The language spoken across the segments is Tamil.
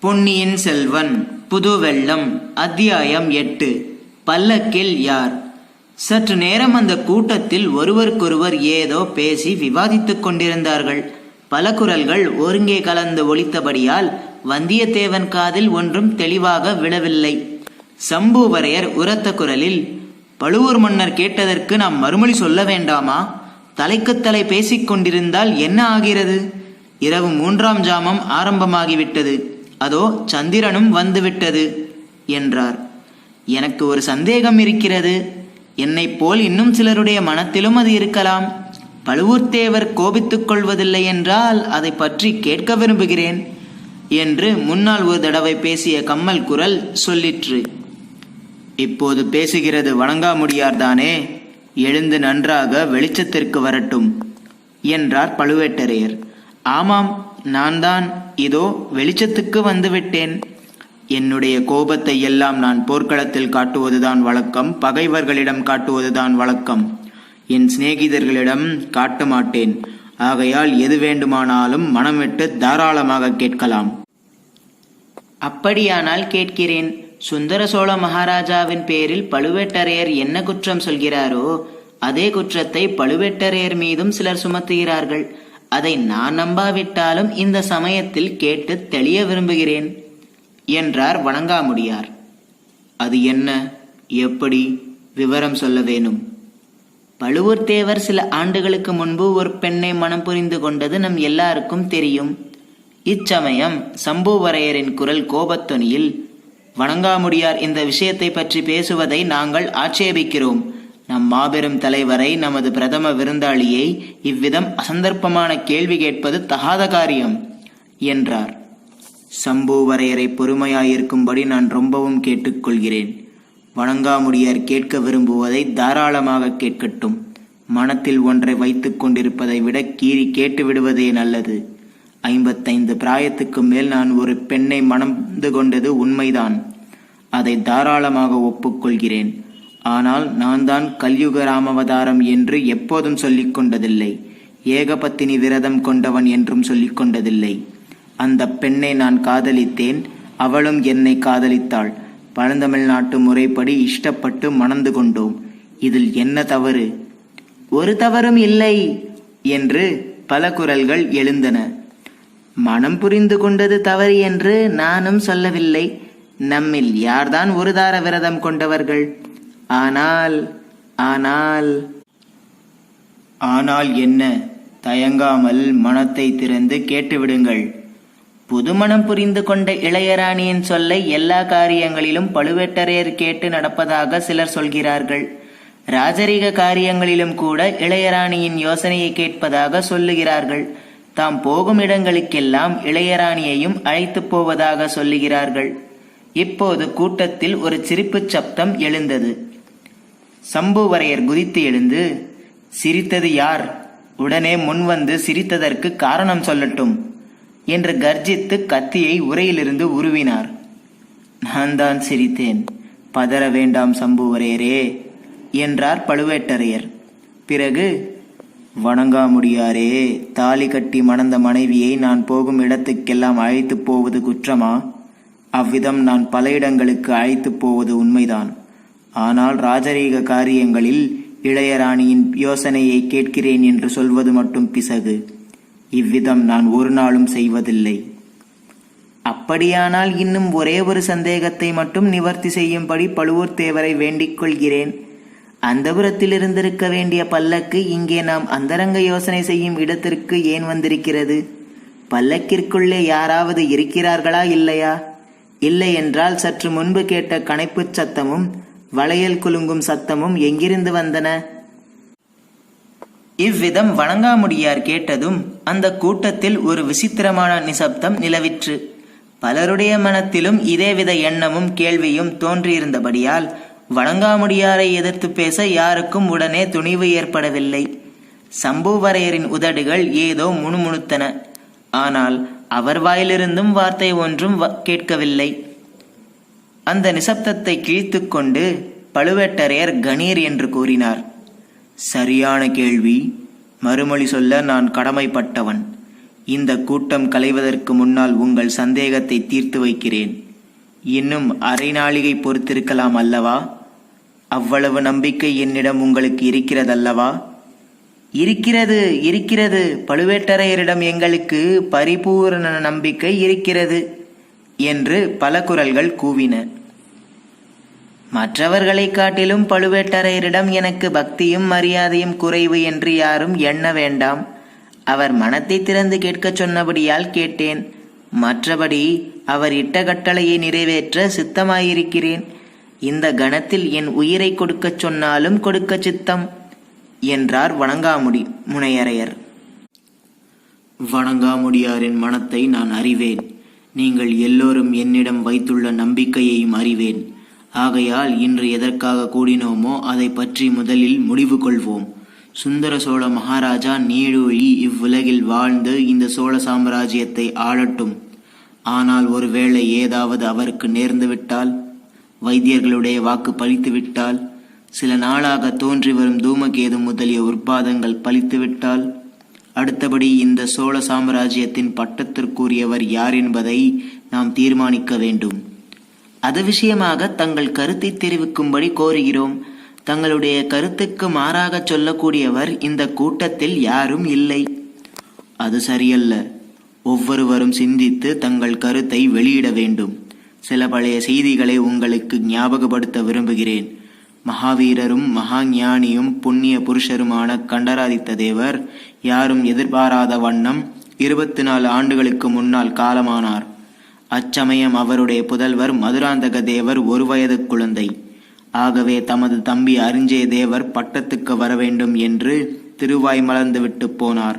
பொன்னியின் செல்வன் புதுவெள்ளம் அத்தியாயம் 8. பல்லக்கில் யார்? சற்று நேரம் அந்த கூட்டத்தில் ஒருவருக்கொருவர் ஏதோ பேசி விவாதித்துக் கொண்டிருந்தார்கள். பல குரல்கள் ஒருங்கே கலந்து ஒலித்தபடியால் வந்தியத்தேவன் காதில் ஒன்றும் தெளிவாக விழவில்லை. சம்புவரையர் உரத்த குரலில், பழுவூர் மன்னர் கேட்டதற்கு நாம் மறுமொழி சொல்ல வேண்டாமா? தலைக்குத்தலை பேசிக் கொண்டிருந்தால் என்ன ஆகிறது? இரவு 3ஆம் ஜாமம் ஆரம்பமாகிவிட்டது. அதோ சந்திரனும் வந்துவிட்டது என்றார். எனக்கு ஒரு சந்தேகம் இருக்கிறது. என்னைப் போல் இன்னும் சிலருடைய மனத்திலும் அது இருக்கலாம். பழுவூர்தேவர் கோபித்துக் கொள்வதில்லை என்றால் அதை பற்றி கேட்க விரும்புகிறேன் என்று முன்னால் ஒரு தடவை பேசிய கம்மல் குரல் சொல்லிற்று. இப்போது பேசுகிறது வணங்காமுடியார்தானே? எழுந்து நன்றாக வெளிச்சத்திற்கு வரட்டும் என்றார் பழுவேட்டரையர். ஆமாம், நான் தான் இதோ வெளிச்சத்துக்கு வந்துவிட்டேன். என்னுடைய கோபத்தை எல்லாம் நான் போர்க்களத்தில் காட்டுவதுதான் வழக்கம், பகைவர்களிடம் காட்டுவதுதான் வழக்கம். என் சிநேகிதர்களிடம் காட்ட மாட்டேன். ஆகையால் எது வேண்டுமானாலும் மனம் விட்டு தாராளமாக கேட்கலாம். அப்படியானால் கேட்கிறேன். சுந்தர சோழ மகாராஜாவின் பேரில் பழுவேட்டரையர் என்ன குற்றம் சொல்கிறாரோ அதே குற்றத்தை பழுவேட்டரையர் மீதும் சிலர் சுமத்துகிறார்கள். அதை நான் நம்பாவிட்டாலும் இந்த சமயத்தில் கேட்டு தெளிய விரும்புகிறேன் என்றார் வணங்காமுடியார். அது என்ன? எப்படி? விவரம் சொல்ல வேணும். பழுவூர்தேவர் சில ஆண்டுகளுக்கு முன்பு ஒரு பெண்ணை மனம் புரிந்து கொண்டது நம் எல்லாருக்கும் தெரியும். இச்சமயம் சம்புவரையரின் குரல் கோபத்தொனியில், வணங்காமுடியார் இந்த விஷயத்தை பற்றி பேசுவதை நாங்கள் ஆட்சேபிக்கிறோம். நம் மாபெரும் தலைவரை, நமது பிரதம விருந்தாளியை இவ்விதம் அசந்தர்ப்பமான கேள்வி கேட்பது தகாத காரியம் என்றார். சம்புவரையரை பொறுமையாயிருக்கும்படி நான் ரொம்பவும் கேட்டுக்கொள்கிறேன். வணங்காமுடியார் கேட்க விரும்புவதை தாராளமாக கேட்கட்டும். மனத்தில் ஒன்றை வைத்துக் கொண்டிருப்பதை விட கீறி கேட்டு விடுவதே நல்லது. 55 பிராயத்துக்கு மேல் நான் ஒரு பெண்ணை மணந்து கொண்டது உண்மைதான். அதை தாராளமாக ஒப்புக்கொள்கிறேன். ஆனால் நான் தான் கல்யுக ராமவதாரம் என்று எப்போதும் சொல்லிக் கொண்டதில்லை. ஏகபத்தினி விரதம் கொண்டவன் என்றும் சொல்லிக் கொண்டதில்லை. அந்த பெண்ணை நான் காதலித்தேன், அவளும் என்னை காதலித்தாள். பழந்தமிழ்நாட்டு முறைப்படி இஷ்டப்பட்டு மணந்து கொண்டோம். இதில் என்ன தவறு? ஒரு தவறும் இல்லை என்று பல குரல்கள் எழுந்தன. மனம் புரிந்து கொண்டது தவறு என்று நானும் சொல்லவில்லை. நம்மில் யார்தான் ஒரு தார விரதம் கொண்டவர்கள்? ஆனால் ஆனால் ஆனால் என்ன? தயங்காமல் மனத்தை திறந்து கேட்டுவிடுங்கள். புதுமணம் புரிந்து கொண்ட இளையராணியின் சொல்லை எல்லா காரியங்களிலும் பழுவேட்டரையர் கேட்டு நடப்பதாக சிலர் சொல்கிறார்கள். ராஜரீக காரியங்களிலும் கூட இளையராணியின் யோசனையை கேட்பதாக சொல்லுகிறார்கள். தாம் போகும் இடங்களுக்கெல்லாம் இளையராணியையும் அழைத்து போவதாக சொல்லுகிறார்கள். இப்போது கூட்டத்தில் ஒரு சிரிப்பு சப்தம் எழுந்தது. சம்புவரையர் குதித்து எழுந்து, சிரித்தது யார்? உடனே முன்வந்து சிரித்ததற்கு காரணம் சொல்லட்டும் என்று கர்ஜித்து கத்தியை உரையிலிருந்து உருவினார். நான் தான் சிரித்தேன். பதற வேண்டாம் சம்புவரையரே என்றார் பழுவேட்டரையர். பிறகு, வணங்காமுடியாரே, தாலி கட்டி மணந்த மனைவியை நான் போகும் இடத்துக்கெல்லாம் அழைத்து போவது குற்றமா? அவ்விதம் நான் பல இடங்களுக்கு அழைத்து போவது உண்மைதான். ஆனால் ராஜரீக காரியங்களில் இளையராணியின் யோசனையை கேட்கிறேன் என்று சொல்வது மட்டும் பிசகு. இவ்விதம் நான் ஒரு நாளும் செய்வதில்லை. அப்படியானால் இன்னும் ஒரே ஒரு சந்தேகத்தை மட்டும் நிவர்த்தி செய்யும்படி பழுவூர்தேவரை வேண்டிக் கொள்கிறேன். அந்தபுரத்தில் இருந்திருக்க வேண்டிய பல்லக்கு இங்கே நாம் அந்தரங்க யோசனை செய்யும் இடத்திற்கு ஏன் வந்திருக்கிறது? பல்லக்கிற்குள்ளே யாராவது இருக்கிறார்களா இல்லையா? இல்லை என்றால் சற்று முன்பு கேட்ட கனைப்புச் சத்தமும் வளையல் குலுங்கும் சத்தமும் எங்கிருந்து வந்தன? இவ்விதம் வணங்காமுடியார் கேட்டதும் அந்த கூட்டத்தில் ஒரு விசித்திரமான நிசப்தம் நிலவிற்று. பலருடைய மனத்திலும் இதேவித எண்ணமும் கேள்வியும் தோன்றியிருந்தபடியால் வணங்காமுடியாரை எதிர்த்து பேச யாருக்கும் உடனே துணிவு ஏற்படவில்லை. சம்புவரையரின் உதடுகள் ஏதோ முணுமுணுத்தன. ஆனால் அவர் வாயிலிருந்தும் வார்த்தை ஒன்றும் கேட்கவில்லை. அந்த நிசப்தத்தை கிழித்து கொண்டு பழுவேட்டரையர் கணீர் என்று கூறினார். சரியான கேள்வி. மறுமொழி சொல்ல நான் கடமைப்பட்டவன். இந்த கூட்டம் கலைவதற்கு முன்னால் உங்கள் சந்தேகத்தை தீர்த்து வைக்கிறேன். இன்னும் அரை நாழிகை பொறுத்திருக்கலாம் அல்லவா? அவ்வளவு நம்பிக்கை என்னிடம் உங்களுக்கு இருக்கிறதல்லவா? இருக்கிறது, இருக்கிறது. பழுவேட்டரையரிடம் எங்களுக்கு பரிபூரண நம்பிக்கை இருக்கிறது என்று பல குரல்கள் கூவின. மற்றவர்களை காட்டிலும் பழுவேட்டரையரிடம் எனக்கு பக்தியும் மரியாதையும் குறைவு என்று யாரும் எண்ண வேண்டாம். அவர் மனத்தை திறந்து கேட்கச் சொன்னபடியால் கேட்டேன். மற்றபடி அவர் இட்ட கட்டளையை நிறைவேற்ற சித்தமாயிருக்கிறேன். இந்த கணத்தில் என் உயிரை கொடுக்கச் சொன்னாலும் கொடுக்க சித்தம் என்றார் வணங்காமுடி முனையரையர். வணங்காமுடியாரின் மனத்தை நான் அறிவேன். நீங்கள் எல்லோரும் என்னிடம் வைத்துள்ள நம்பிக்கையையும் அறிவேன். ஆகையால் இன்று எதற்காக கூடினோமோ அதை பற்றி முதலில் முடிவு கொள்வோம். சுந்தர சோழ மகாராஜா நீடூழி இவ்வுலகில் வாழ்ந்து இந்த சோழ சாம்ராஜ்யத்தை ஆளட்டும். ஆனால் ஒருவேளை ஏதாவது அவருக்கு நேர்ந்துவிட்டால், வைத்தியர்களுடைய வாக்கு பலித்துவிட்டால், சில நாளாக தோன்றி வரும் தூமகேது முதலிய உற்பாதங்கள் பலித்துவிட்டால், அடுத்தபடி இந்த சோழ சாம்ராஜ்யத்தின் பட்டத்திற்குரியவர் யார் என்பதை நாம் தீர்மானிக்க வேண்டும். அது விஷயமாக தங்கள் கருத்தை தெரிவிக்கும்படி கோருகிறோம். தங்களுடைய கருத்துக்கு மாறாக சொல்லக்கூடியவர் இந்த கூட்டத்தில் யாரும் இல்லை. அது சரியல்ல. ஒவ்வொருவரும் சிந்தித்து தங்கள் கருத்தை வெளியிட வேண்டும். சில பழைய செய்திகளை உங்களுக்கு ஞாபகப்படுத்த விரும்புகிறேன். மகாவீரரும் மகாஞானியும் புண்ணிய புருஷருமான கண்டராதித்த தேவர் யாரும் எதிர்பாராத வண்ணம் 24 ஆண்டுகளுக்கு முன்னால் காலமானார். அச்சமயம் அவருடைய புதல்வர் மதுராந்தக தேவர் 1 வயது குழந்தை. ஆகவே தமது தம்பி அரிஞ்சய தேவர் பட்டத்துக்கு வர வேண்டும் என்று திருவாய் மலர்ந்துவிட்டு போனார்.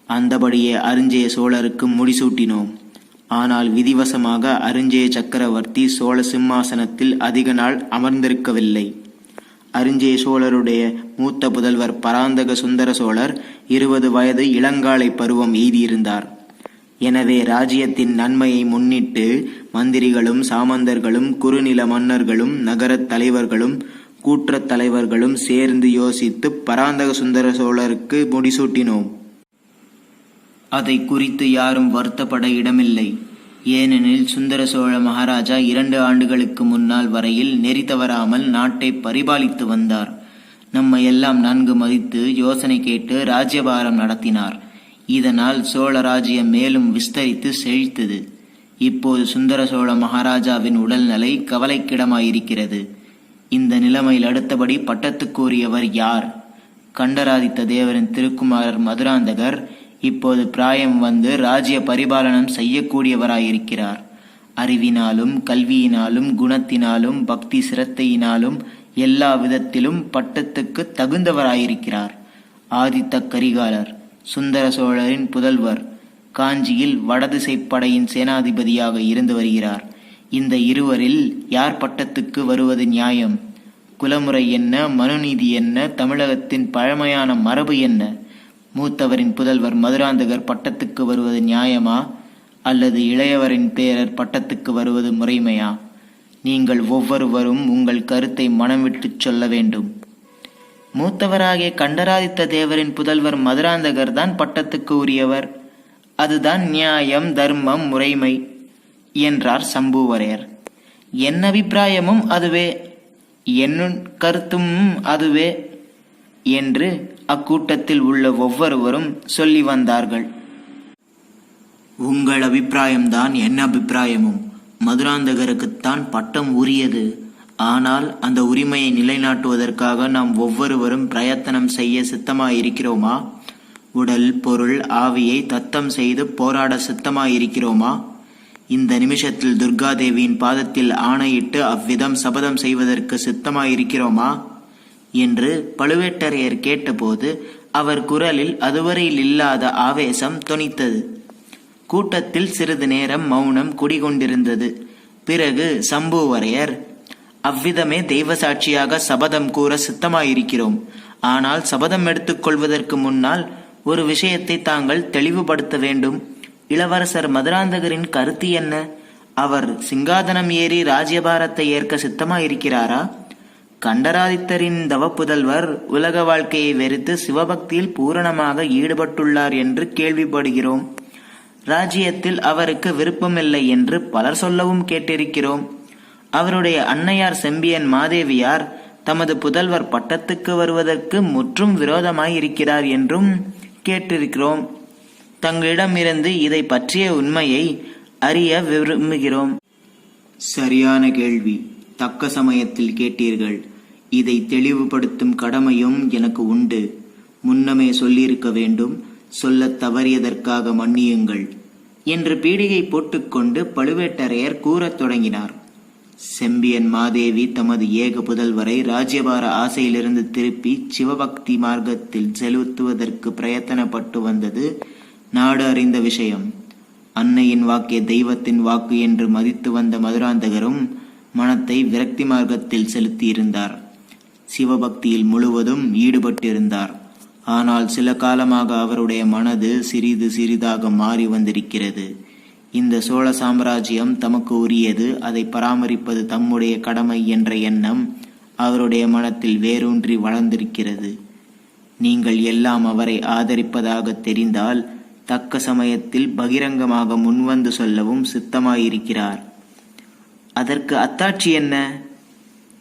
அந்தபடியே அரிஞ்சய சோழருக்கு முடிசூட்டினோம். ஆனால் விதிவசமாக அரிஞ்சய சக்கரவர்த்தி சோழ சிம்மாசனத்தில் அதிக நாள் அமர்ந்திருக்கவில்லை. அரிஞ்சய சோழருடைய மூத்த புதல்வர் பராந்தக சுந்தர சோழர் 20 வயது இளங்காலை பருவம் எய்தியிருந்தார். எனவே ராஜ்யத்தின் நன்மையை முன்னிட்டு மந்திரிகளும் சாமந்தர்களும் குறுநில மன்னர்களும் நகரத் தலைவர்களும் கூற்றத் தலைவர்களும் சேர்ந்து யோசித்து பராந்தக சுந்தர சோழருக்கு முடிசூட்டினோம். அதை குறித்து யாரும் வருத்தப்பட இடமில்லை. ஏனெனில் சுந்தர சோழ மகாராஜா 2 ஆண்டுகளுக்கு முன்னால் வரையில் நெறி தவறாமல் நாட்டை பரிபாலித்து வந்தார். நம்மை எல்லாம் நன்கு மதித்து யோசனை கேட்டு ராஜ்யபாரம் நடத்தினார். இதனால் சோழ ராஜ்யம் மேலும் விஸ்தரித்து செழித்தது. இப்போது சுந்தர சோழ மகாராஜாவின் உடல்நிலை கவலைக்கிடமாயிருக்கிறது. இந்த நிலைமையில் அடுத்தபடி பட்டத்துக்குரியவர் யார்? கண்டராதித்த தேவரின் திருக்குமாரர் மதுராந்தகர் இப்போது பிராயம் வந்து ராஜ்ய பரிபாலனம் செய்யக்கூடியவராயிருக்கிறார். அறிவினாலும் கல்வியினாலும் குணத்தினாலும் பக்தி சிரத்தையினாலும் எல்லா விதத்திலும் பட்டத்துக்கு தகுந்தவராயிருக்கிறார். ஆதித்த கரிகாலர் சுந்தர சோழரின் புதல்வர் காஞ்சியில் வடதிசைப்படையின் சேனாதிபதியாக இருந்து வருகிறார். இந்த இருவரில் யார் பட்டத்துக்கு வருவது நியாயம்? குலமுறை என்ன, மனுநீதி என்ன, தமிழகத்தின் பழமையான மரபு என்ன? மூத்தவரின் புதல்வர் மதுராந்தகர் பட்டத்துக்கு வருவது நியாயமா, அல்லது இளையவரின் பேரர் பட்டத்துக்கு வருவது முறைமையா? நீங்கள் ஒவ்வொருவரும் உங்கள் கருத்தை மனம் விட்டு சொல்ல வேண்டும். மூத்தவராகிய கண்டராதித்த தேவரின் புதல்வர் மதுராந்தகர் தான் பட்டத்துக்கு உரியவர். அதுதான் நியாயம், தர்மம், முறைமை என்றார் சம்புவரையர். என் அபிப்பிராயமும் அதுவே, என் கருத்தும் அதுவே என்று அக்கூட்டத்தில் உள்ள ஒவ்வொருவரும் சொல்லி வந்தார்கள். உங்கள் அபிப்பிராயம்தான் என் அபிப்பிராயமும். மதுராந்தகருக்குத்தான் பட்டம் உரியது. ஆனால் அந்த உரிமையை நிலைநாட்டுவதற்காக நாம் ஒவ்வொருவரும் பிரயத்தனம் செய்ய சித்தமாயிருக்கிறோமா? உடல் பொருள் ஆவியை தத்தம் செய்து போராட சித்தமாயிருக்கிறோமா? இந்த நிமிஷத்தில் துர்காதேவியின் பாதத்தில் ஆணையிட்டு அவ்விதம் சபதம் செய்வதற்கு சித்தமாயிருக்கிறோமா என்று பழுவேட்டரையர் கேட்டபோது அவர் குரலில் அதுவரையில் இல்லாத ஆவேசம் தொனித்தது. கூட்டத்தில் சிறிது நேரம் மௌனம் குடிகொண்டிருந்தது. பிறகு சம்புவரையர், அவ்விதமே தெய்வ சாட்சியாக சபதம் கூற சித்தமாயிருக்கிறோம். ஆனால் சபதம் எடுத்துக்கொள்வதற்கு முன்னால் ஒரு விஷயத்தை தாங்கள் தெளிவுபடுத்த வேண்டும். இளவரசர் மதுராந்தகரின் கருத்து என்ன? அவர் சிங்காதனம் ஏறி ராஜ்யபாரத்தை ஏற்க சித்தமாயிருக்கிறாரா? கண்டராதித்தரின் தவப்புதல்வர் உலக வாழ்க்கையை வெறுத்து சிவபக்தியில் பூரணமாக ஈடுபட்டுள்ளார் என்று கேள்விப்படுகிறோம். ராஜ்யத்தில் அவருக்கு விருப்பமில்லை என்று பலர் சொல்லவும் கேட்டிருக்கிறோம். அவருடைய அன்னையார் செம்பியன் மாதேவியார் தமது புதல்வர் பட்டத்துக்கு வருவதற்கு முற்றும் விரோதமாயிருக்கிறார் என்றும் கேட்டிருக்கிறோம். தங்களிடமிருந்து இதை பற்றிய உண்மையை அறிய விரும்புகிறோம். சரியான கேள்வி, தக்க சமயத்தில் கேட்டீர்கள். இதை தெளிவுபடுத்தும் கடமையும் எனக்கு உண்டு. முன்னமே சொல்லியிருக்க வேண்டும். சொல்லத் தவறியதற்காக மன்னியுங்கள் என்று பீடிகை போட்டுக்கொண்டு பழுவேட்டரையர் கூறத் தொடங்கினார். செம்பியன் மாதேவி தமது ஏக புதல்வரை ராஜ்யபார ஆசையிலிருந்து திருப்பி சிவபக்தி மார்க்கத்தில் செலுத்துவதற்கு பிரயத்தனப்பட்டு வந்தது நாடு அறிந்த விஷயம். அன்னையின் வாக்கே தெய்வத்தின் வாக்கு என்று மதித்து வந்த மதுராந்தகரும் மனத்தை விரக்தி மார்க்கத்தில் செலுத்தியிருந்தார். சிவபக்தியில் முழுவதும் ஈடுபட்டிருந்தார். ஆனால் சில காலமாக அவருடைய மனது சிறிது சிறிதாக மாறி வந்திருக்கிறது. இந்த சோழ சாம்ராஜ்யம் தமக்கு உரியது, அதை பராமரிப்பது தம்முடைய கடமை என்ற எண்ணம் அவருடைய மனத்தில் வேரூன்றி வளர்ந்திருக்கிறது. நீங்கள் எல்லாம் அவரை ஆதரிப்பதாக தெரிந்தால் தக்க சமயத்தில் பகிரங்கமாக முன்வந்து சொல்லவும் சித்தமாயிருக்கிறார். அதற்கு அத்தாட்சி என்ன?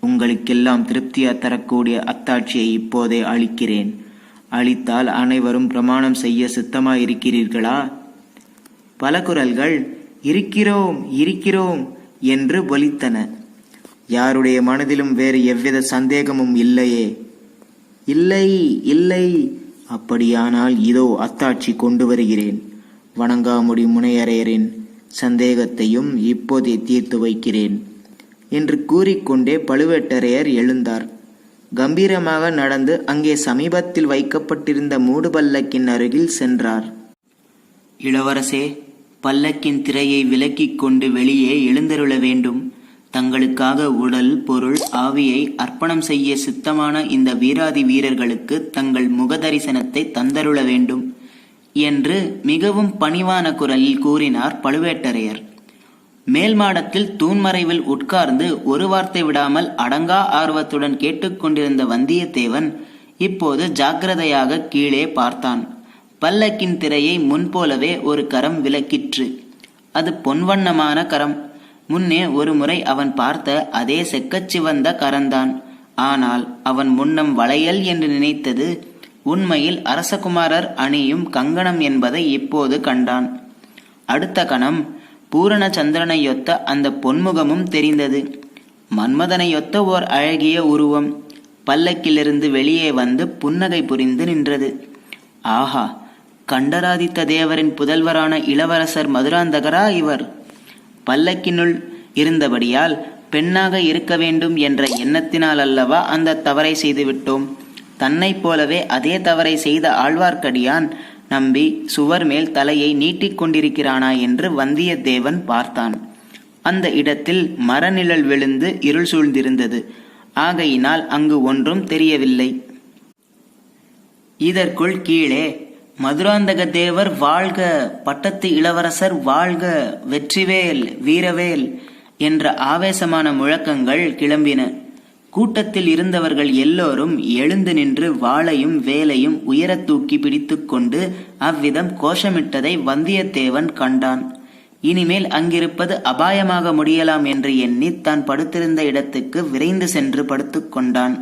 உங்களுக்கெல்லாம் திருப்தியா தரக்கூடிய அத்தாட்சியை இப்போதே அளிக்கிறேன். அளித்தால் அனைவரும் பிரமாணம் செய்ய சித்தமாயிருக்கிறீர்களா? பல குரல்கள் இருக்கிறோம் இருக்கிறோம் என்று ஒலித்தன. யாருடைய மனதிலும் வேறு எவ்வித சந்தேகமும் இல்லையே? இல்லை இல்லை. அப்படியானால் இதோ அத்தாட்சி கொண்டு வருகிறேன். வணங்காமுடி முனையரையரின் சந்தேகத்தையும் இப்போதே தீர்த்து வைக்கிறேன் என்று கூறிக்கொண்டே பழுவேட்டரையர் எழுந்தார். கம்பீரமாக நடந்து அங்கே சமீபத்தில் வைக்கப்பட்டிருந்த மூடு பல்லக்கின் அருகில் சென்றார். இளவரசே, பல்லக்கின் திரையை விலக்கிக் கொண்டு வெளியே எழுந்தருள வேண்டும். தங்களுக்காக உடல், பொருள், ஆவியை அர்ப்பணம் செய்ய சித்தமான இந்த வீராதி வீரர்களுக்கு தங்கள் முகதரிசனத்தை தந்தருள வேண்டும் என்று மிகவும் பணிவான குரலில் கூறினார் பழுவேட்டரையர். மேல் மாடத்தில் தூண்மறைவில் உட்கார்ந்து ஒரு வார்த்தை விடாமல் அடங்கா ஆர்வத்துடன் கேட்டுக்கொண்டிருந்த வந்தியத்தேவன் இப்போது ஜாக்கிரதையாக கீழே பார்த்தான். பல்லக்கின் திரையை முன்போலவே ஒரு கரம் விலக்கிற்று. அது பொன்வண்ணமான கரம். முன்னே ஒரு முறை அவன் பார்த்த அதே செக்கச்சிவந்த கரந்தான். ஆனால் அவன் முன்னம் வளையல் என்று நினைத்தது உண்மையில் அரசகுமாரர் அணியும் கங்கணம் என்பதை இப்போது கண்டான். அடுத்த கணம் பூரண சந்திரனையொத்த அந்த பொன்முகமும் தெரிந்தது. மன்மதனையொத்த ஓர் அழகிய உருவம் பல்லக்கிலிருந்து வெளியே வந்து புன்னகை புரிந்து நின்றது. ஆஹா, கண்டராதித்த தேவரின் புதல்வரான இளவரசர் மதுராந்தகரா இவர்? பல்லக்கினுள் இருந்தபடியால் பெண்ணாக இருக்க வேண்டும் என்ற எண்ணத்தினால் அல்லவா அந்த தவறை செய்துவிட்டோம். தன்னை போலவே அதே தவறை செய்த ஆழ்வார்க்கடியான் நம்பி சுவர் மேல் தலையை நீட்டிக் கொண்டிருக்கிறானா என்று வந்தியத்தேவன் பார்த்தான். அந்த இடத்தில் மரநிழல் விழுந்து இருள் சூழ்ந்திருந்தது. ஆகையினால் அங்கு ஒன்றும் தெரியவில்லை. இதற்குள் கீழே மதுராந்தக தேவர் வாழ்க, பட்டத்து இளவரசர் வாழ்க, வெற்றிவேல், வீரவேல் என்ற ஆவேசமான முழக்கங்கள் கிளம்பின. கூட்டத்தில் இருந்தவர்கள் எல்லோரும் எழுந்து நின்று வாளையும் வேலையும் உயர தூக்கி பிடித்து கொண்டு அவ்விதம் கோஷமிட்டதை வந்தியத்தேவன் கண்டான். இனிமேல் அங்கிருப்பது அபாயமாக முடியலாம் என்று எண்ணி தான் படுத்திருந்த இடத்துக்கு விரைந்து சென்று படுத்து கொண்டான்.